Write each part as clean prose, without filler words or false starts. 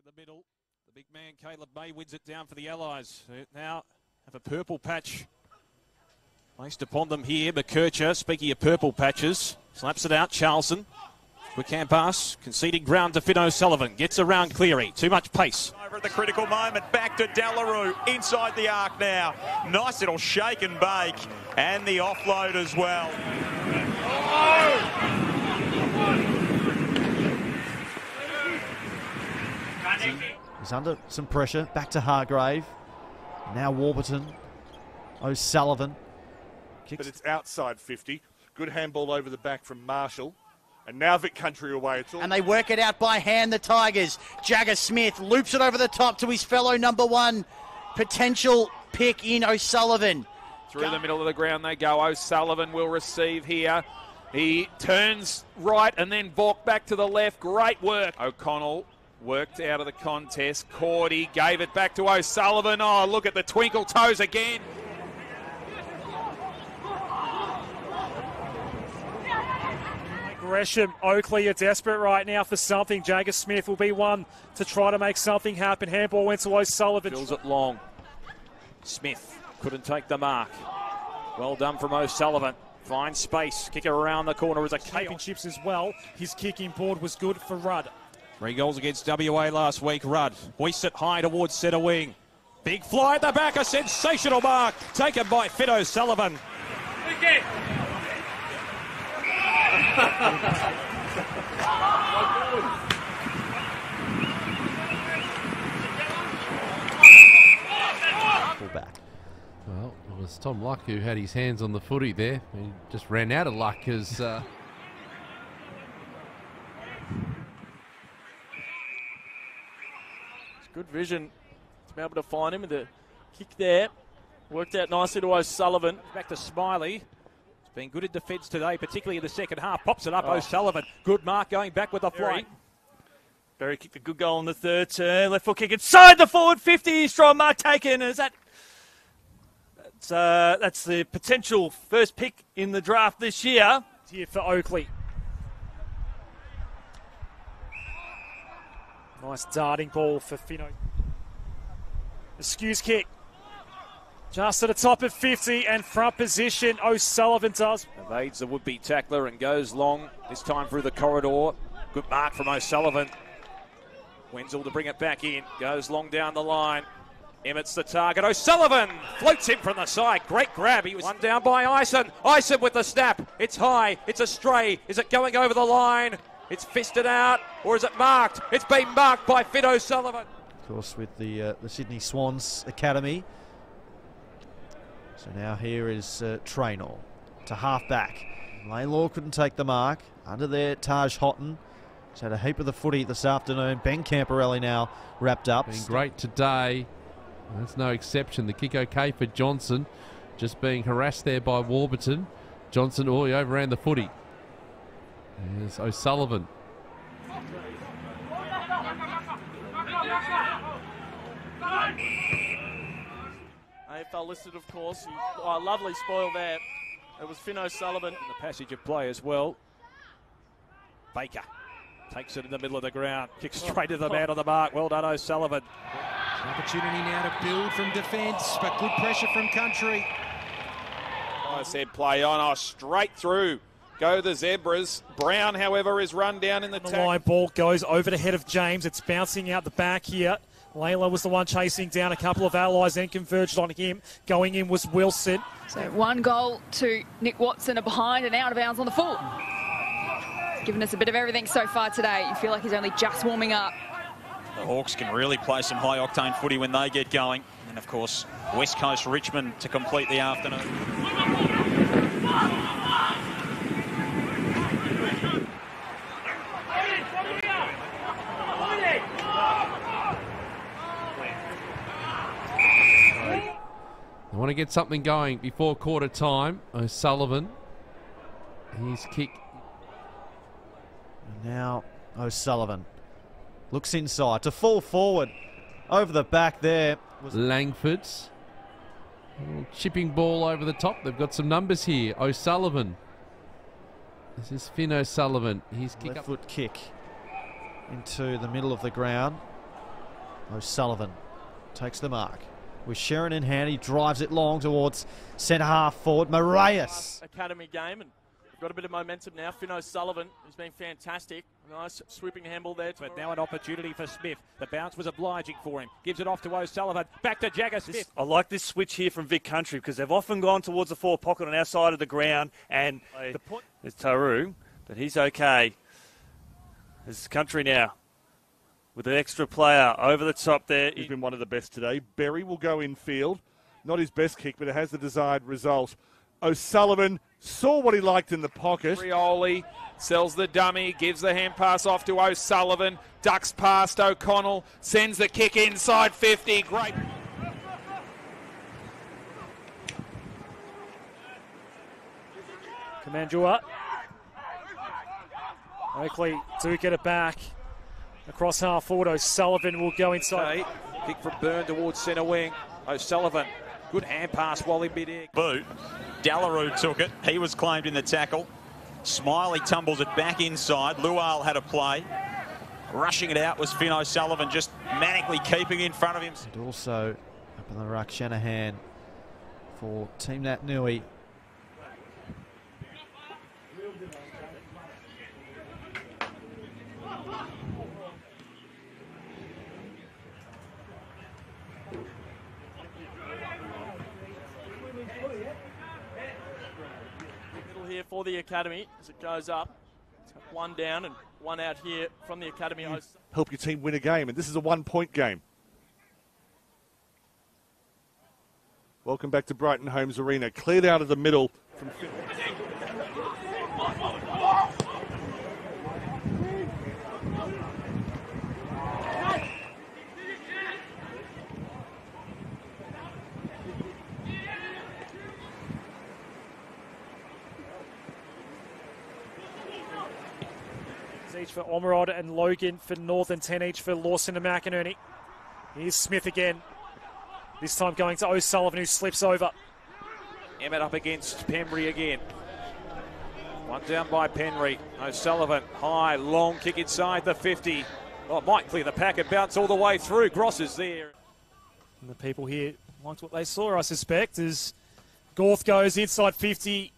in the middle. The big man, Caleb May, wins it down for the Allies. Now have a purple patch placed upon them here. McKercher, speaking of purple patches, slaps it out. Charlson. Quick hand pass, conceding ground to Finn O'Sullivan. Gets around Cleary. Too much pace. Over at the critical moment, back to Delarue. Inside the arc now. Nice little shake and bake. And the offload as well. He's under some pressure. Back to Hargrave. Now Warburton. O'Sullivan. But it's outside 50. Good handball over the back from Marshall. And now Vic Country away. It's all. And they work it out by hand, the Tigers. Jagger Smith loops it over the top to his fellow number one potential pick in O'Sullivan. Through the middle of the ground they go. O'Sullivan will receive here. He turns right and then Bork back to the left. Great work. O'Connell worked out of the contest. Cordy gave it back to O'Sullivan. Oh, look at the twinkle toes again. Gresham, Oakley are desperate right now for something. Jagger Smith will be one to try to make something happen. Handball went to O'Sullivan. Fills it long. Smith couldn't take the mark. Well done from O'Sullivan. Finds space. Kick it around the corner as a championships as well. His kicking board was good for Rudd. 3 goals against WA last week. Rudd hoists it high towards centre wing. Big fly at the back. A sensational mark taken by Finn O'Sullivan. Fullback. Well, it was Tom Luck who had his hands on the footy there. He just ran out of luck as... It's good vision to be able to find him with the kick there. Worked out nicely to O'Sullivan. Back to Smiley. Been good in defence today, particularly in the second half. Pops it up, O'Sullivan. Good mark going back with the flight. Berry kicked a good goal in the third turn. Left foot kick inside the forward 50. Strong mark taken. Is that? That's the potential first pick in the draft this year. Here for Oakley. Nice darting ball for Finno. Askews kick. Just to the top of 50 and front position, O'Sullivan does. Evades the would-be tackler and goes long, this time through the corridor. Good mark from O'Sullivan. Wenzel to bring it back in, goes long down the line. Emmett's the target, O'Sullivan floats in from the side, great grab. He was one down by Ison. Ison with the snap, it's high, it's a stray. Is it going over the line? It's fisted out, or is it marked? It's been marked by Finn O'Sullivan. Of course, with the Sydney Swans Academy. So now here is Traynor to half-back. Law couldn't take the mark. Under there, Taj Houghton. He's had a heap of the footy this afternoon. Ben Camporelli now wrapped up. Been great today. That's no exception. The kick okay for Johnson. Just being harassed there by Warburton. Johnson, he overran the footy. There's O'Sullivan. AFL listed, of course. Lovely spoil there. It was Finn O'Sullivan. In the passage of play as well. Baker takes it in the middle of the ground. Kicks straight to the man on the mark. Well done, O'Sullivan. Opportunity now to build from defence, but good pressure from Country. I said play on, straight through. Go the Zebras. Brown, however, is run down in the tackle. The line ball goes over the head of James. It's bouncing out the back here. Layla was the one chasing down a couple of allies and converged on him. Going in was Wilson. So 1 goal to Nick Watson, a behind and out of bounds on the full. Giving us a bit of everything so far today. You feel like he's only just warming up. The Hawks can really play some high-octane footy when they get going. And, of course, West Coast Richmond to complete the afternoon. They want to get something going before quarter time. O'Sullivan. His kick. And now O'Sullivan looks inside to fall forward. Over the back there. Langford's. Chipping ball over the top. They've got some numbers here. O'Sullivan. This is Finn O'Sullivan. His kick Left foot kick into the middle of the ground. O'Sullivan takes the mark. With Sharon in hand, he drives it long towards centre half forward. Moraes. Academy game, and we've got a bit of momentum now. Finn O'Sullivan has been fantastic. Nice swooping handball there. But now an opportunity for Smith. The bounce was obliging for him. Gives it off to O'Sullivan. Back to Jagger Smith. I like this switch here from Vic Country because they've often gone towards the forward pocket on our side of the ground. And the point is Taru, but he's okay. This is Country now with an extra player over the top there. He's been one of the best today. Berry will go in field. Not his best kick, but it has the desired result. O'Sullivan saw what he liked in the pocket. Rioli sells the dummy, gives the hand pass off to O'Sullivan, ducks past O'Connell, sends the kick inside 50. Great. Kamandua. Oakley do get it back. Across half forward, O'Sullivan will go inside. Kick from Byrne towards centre wing. O'Sullivan, good hand pass while in mid-air. Boot. Delarue took it. He was claimed in the tackle. Smiley tumbles it back inside. Lual had a play. Rushing it out was Finn O'Sullivan, just manically keeping in front of him. And also up in the ruck, Shanahan for Team Nat Nui. Here for the academy as it goes up. It's got one down and one out here from the academy. Help your team win a game, and this is a one-point game. Welcome back to Brighton Homes Arena. Cleared out of the middle from Each for Ormerod and Logan for Northern, 10 each for Lawson and McInerney. Here's Smith again. This time going to O'Sullivan, who slips over. Emmett up against Penry again. One down by Penry. O'Sullivan, high, long kick inside the 50. Well, it might clear the pack and bounce all the way through. Gross is there. And the people here liked what they saw, I suspect, as Gorth goes inside 50.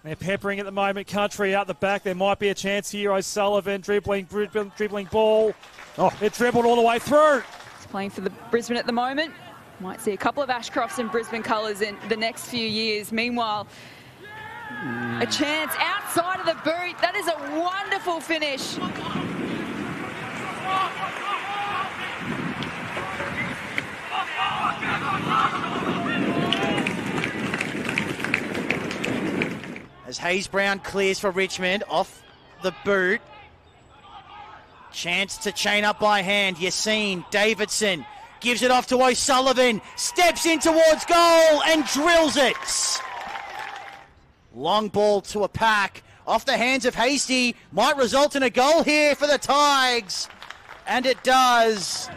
They're peppering at the moment. Country out the back. There might be a chance here. O'Sullivan dribbling ball. Oh, it dribbled all the way through. He's playing for the Brisbane at the moment. Might see a couple of Ashcrofts and Brisbane colours in the next few years. Meanwhile, a chance outside of the boot. That is a wonderful finish. As Hayes Brown clears for Richmond off the boot. Chance to chain up by hand. Yassine Davidson gives it off to O'Sullivan. Steps in towards goal and drills it. Long ball to a pack. Off the hands of Hasty. Might result in a goal here for the Tigers. And it does.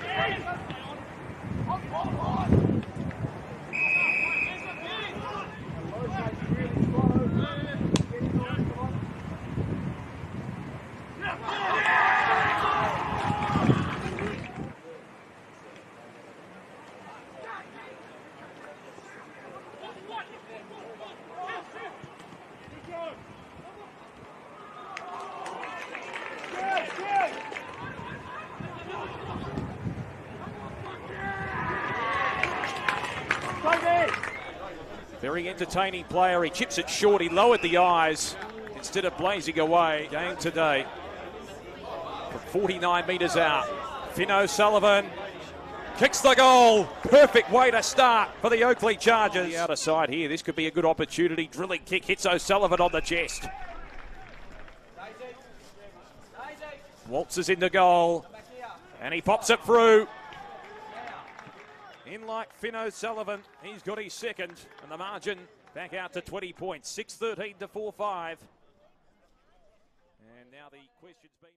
Very entertaining player. He chips it short. He lowered the eyes instead of blazing away. Game today from 49 metres out. Finn O'Sullivan kicks the goal. Perfect way to start for the Oakley Chargers. The outer side here. This could be a good opportunity. Drilling kick hits O'Sullivan on the chest. Waltzes into goal. And he pops it through. In like Finn O'Sullivan, he's got his second, and the margin back out to 20 points, 6-13 to 4-5. And now the question's been...